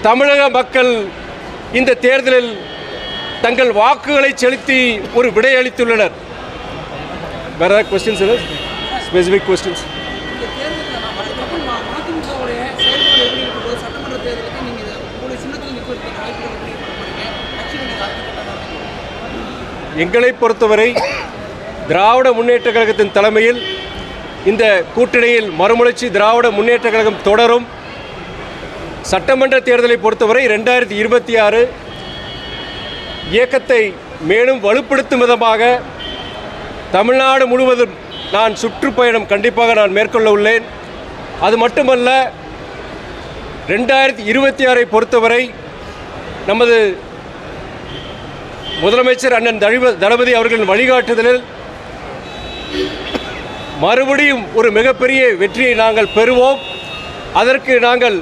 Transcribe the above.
தமிழக மக்கள் இந்த தேர்தலில் தங்கள் வாக்குகளை செலுத்தி ஒரு விடை அளித்துள்ளனர். வேற ஏதாவது கொஸ்டின்ஸ், ஸ்பெசிஃபிக் கொஸ்டின்ஸ்? எங்களை பொறுத்தவரை திராவிட முன்னேற்ற கழகத்தின் தலைமையில் இந்த கூட்டணியில் மறுமலர்ச்சி திராவிட முன்னேற்ற கழகம் தொடரும். சட்டமன்ற தேர்தலை பொறுத்தவரை 2026 இயக்கத்தை மேலும் வலுப்படுத்தும் விதமாக தமிழ்நாடு முழுவதும் நான் சுற்றுப்பயணம் கண்டிப்பாக நான் மேற்கொள்ள உள்ளேன். அது மட்டுமல்ல, 2026 பொறுத்தவரை நமது முதலமைச்சர் அண்ணன் தளபதி அவர்களின் வழிகாட்டுதலில் மறுபடியும் ஒரு மிகப்பெரிய வெற்றியை நாங்கள் பெறுவோம். அதற்கு நாங்கள்